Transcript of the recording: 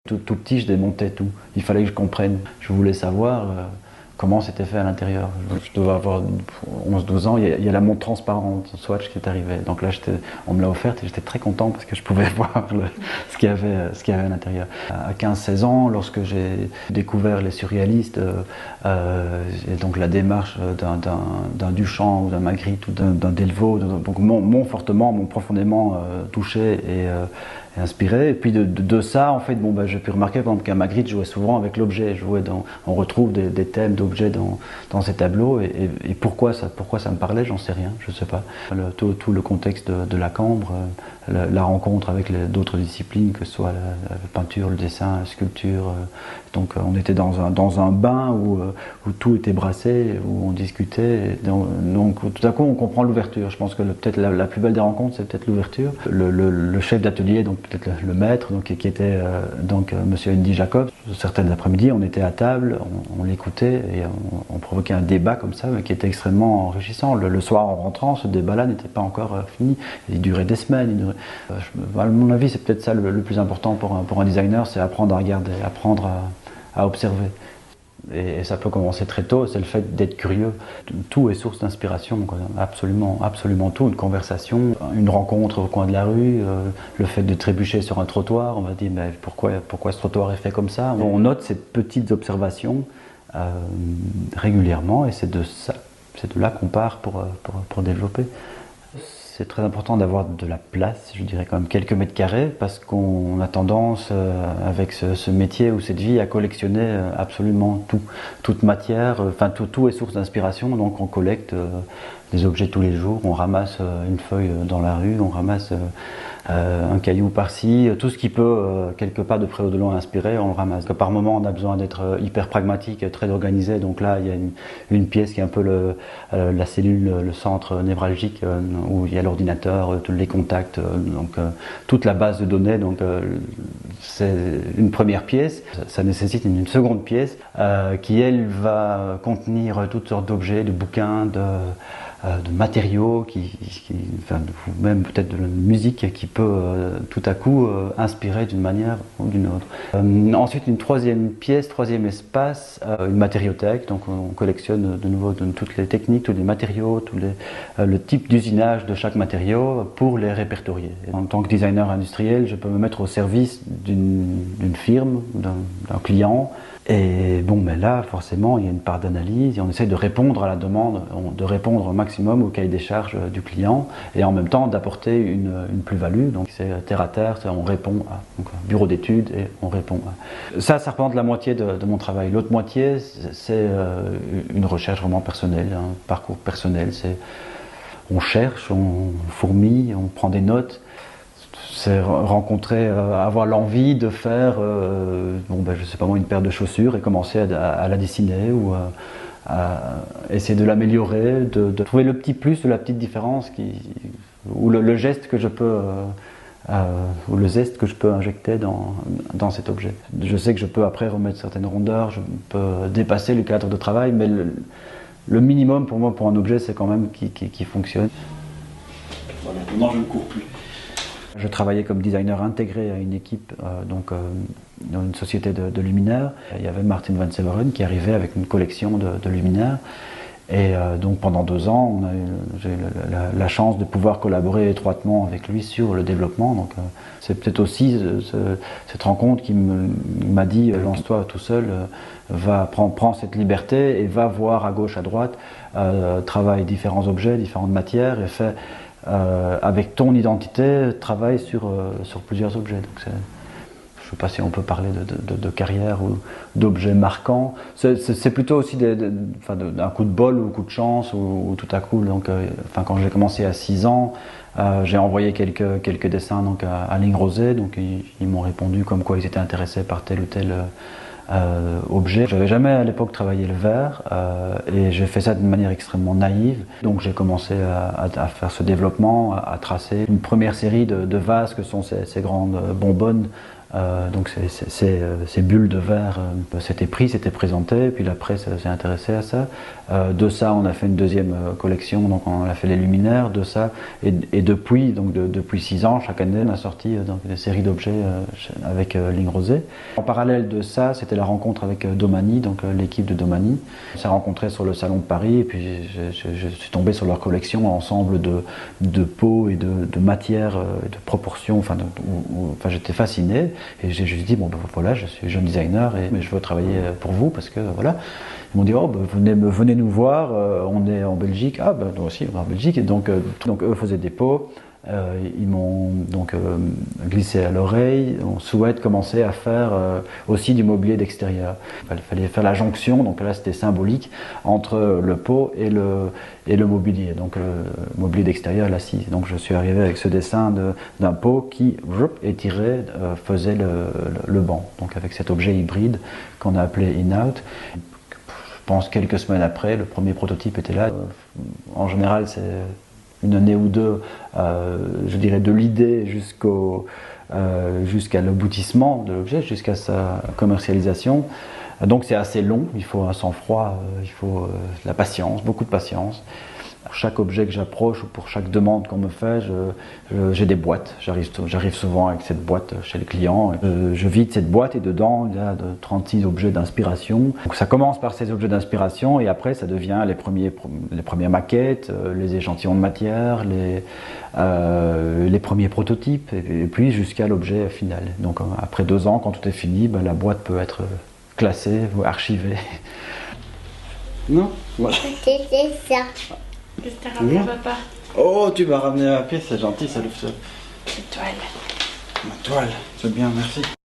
Tout petit, je démontais tout. Il fallait que je comprenne. Je voulais savoir comment c'était fait à l'intérieur. Je devais avoir 11-12 ans. Il y a la montre transparente Swatch qui est arrivée. Donc là, on me l'a offerte et j'étais très content parce que je pouvais voir ce qu'il y avait à l'intérieur. À 15-16 ans, lorsque j'ai découvert les surréalistes, et donc la démarche d'un Duchamp ou d'un Magritte ou d'un Delvaux, donc m'ont profondément touché et inspiré. Et puis de ça, en fait, j'ai pu remarquer par exemple qu'un Magritte jouait souvent avec l'objet. On retrouve des thèmes d'objets dans ces tableaux. Et pourquoi ça me parlait, j'en sais rien, je sais pas. Tout le contexte de la cambre, la rencontre avec d'autres disciplines, que ce soit la peinture, le dessin, la sculpture. Donc on était dans un bain où tout était brassé, où on discutait. Donc tout à coup on comprend l'ouverture. Je pense que peut-être la plus belle des rencontres, c'est peut-être l'ouverture. Le chef d'atelier, donc peut-être le maître, donc, qui était Monsieur Andy Jacobs. Certains après-midi, on était à table, on l'écoutait et on provoquait un débat comme ça, mais qui était extrêmement enrichissant. Le soir en rentrant, ce débat-là n'était pas encore fini. Il durait des semaines. À mon avis, c'est peut-être ça le plus important pour un designer, c'est apprendre à regarder, apprendre à observer. Et ça peut commencer très tôt, c'est le fait d'être curieux. Tout est source d'inspiration, absolument, absolument tout. Une conversation, une rencontre au coin de la rue, le fait de trébucher sur un trottoir, on va dire mais pourquoi ce trottoir est fait comme ça. On note ces petites observations régulièrement et c'est de là qu'on part pour développer. C'est très important d'avoir de la place, je dirais quand même quelques mètres carrés, parce qu'on a tendance, avec ce métier ou cette vie, à collectionner absolument tout, toute matière, tout est source d'inspiration, donc on collecte des objets tous les jours, on ramasse une feuille dans la rue, on ramasse un caillou par-ci, tout ce qui peut quelque part de près ou de loin inspirer, on le ramasse. Par moment on a besoin d'être hyper pragmatique, très organisé, donc là il y a une pièce qui est un peu la cellule, le centre névralgique où il y a l'ordinateur, tous les contacts, toute la base de données, donc c'est une première pièce, ça nécessite une seconde pièce qui elle va contenir toutes sortes d'objets, de bouquins, de matériaux, même peut-être de la musique qui peut tout à coup inspirer d'une manière ou d'une autre. Ensuite, une troisième espace, une matériothèque, donc on collectionne de nouveau toutes les techniques, tous les matériaux, le type d'usinage de chaque matériau pour les répertorier. En tant que designer industriel, je peux me mettre au service d'une firme, d'un client. Et mais là, forcément, il y a une part d'analyse et on essaie de répondre à la demande, de répondre au maximum au cahier des charges du client et en même temps d'apporter une plus-value. Donc c'est terre à terre, on répond à bureau d'études et on répond à... Ça représente la moitié de mon travail. L'autre moitié, c'est une recherche vraiment personnelle, un parcours personnel. On cherche, on fourmille, on prend des notes. C'est rencontrer, avoir l'envie de faire, je sais pas moi, une paire de chaussures et commencer à la dessiner ou à essayer de l'améliorer, de trouver le petit plus ou la petite différence ou le geste que je peux ou le zeste que je peux injecter dans cet objet. Je sais que je peux après remettre certaines rondeurs, je peux dépasser le cadre de travail, mais le minimum pour moi pour un objet, c'est quand même qu'il fonctionne. Voilà, maintenant je ne cours plus. Je travaillais comme designer intégré à une équipe dans une société de luminaires. Il y avait Martin Van Severen qui arrivait avec une collection de luminaires. Et donc pendant 2 ans, j'ai eu la chance de pouvoir collaborer étroitement avec lui sur le développement. Donc c'est peut-être aussi cette rencontre qui m'a dit lance-toi tout seul, prends cette liberté et va voir à gauche, à droite, travaille différents objets, différentes matières et fais avec ton identité, travaille sur plusieurs objets. Donc je ne sais pas si on peut parler de carrière ou d'objets marquants. C'est plutôt aussi d'un coup de bol ou coup de chance ou tout à coup. Donc, quand j'ai commencé à 6 ans, j'ai envoyé quelques dessins donc, à Ligne Rosée. Donc ils m'ont répondu comme quoi ils étaient intéressés par tel ou tel objet. J'avais jamais à l'époque travaillé le verre et j'ai fait ça d'une manière extrêmement naïve. Donc j'ai commencé à faire ce développement, à tracer une première série de vases que sont ces grandes bonbonnes Donc ces bulles de verre, c'était pris, c'était présenté, puis la presse s'est intéressée à ça. De ça, on a fait une deuxième collection, donc on a fait les luminaires, de ça, et depuis, depuis 6 ans, chaque année, on a sorti donc, des séries d'objets avec Ligne Rosée. En parallèle de ça, c'était la rencontre avec Domani, donc l'équipe de Domani. On s'est rencontrés sur le salon de Paris, et puis je suis tombé sur leur collection, ensemble de peaux et de matières, de proportions, enfin j'étais fasciné. Et j'ai juste dit, bon ben voilà, je suis jeune designer mais je veux travailler pour vous parce que voilà. Ils m'ont dit, oh ben, venez nous voir, on est en Belgique. Ah ben nous aussi on est en Belgique. Et donc eux faisaient des pots. Ils m'ont donc glissé à l'oreille. On souhaite commencer à faire aussi du mobilier d'extérieur. Il fallait faire la jonction, donc là c'était symbolique, entre le pot et le mobilier. Donc mobilier d'extérieur, l'assise. Donc je suis arrivé avec ce dessin d'un pot qui, étiré, faisait le banc. Donc avec cet objet hybride qu'on a appelé In-Out. Je pense quelques semaines après, le premier prototype était là. En général, c'est une année ou deux, je dirais, de l'idée jusqu'à l'aboutissement de l'objet, jusqu'à sa commercialisation. Donc c'est assez long, il faut un sang-froid, il faut de la patience, beaucoup de patience. Pour chaque objet que j'approche ou pour chaque demande qu'on me fait, j'ai des boîtes. J'arrive souvent avec cette boîte chez le client. Je vide cette boîte et dedans, il y a 36 objets d'inspiration. Donc ça commence par ces objets d'inspiration et après ça devient les premières maquettes, les échantillons de matière, les premiers prototypes et puis jusqu'à l'objet final. Donc après 2 ans, quand tout est fini, ben, la boîte peut être classée ou archivée. Non, voilà. C'était ça. Je t'ai ramené papa. Oh, tu m'as ramené à pied, c'est gentil, ça le fait. Une toile. Ma toile, c'est bien, merci.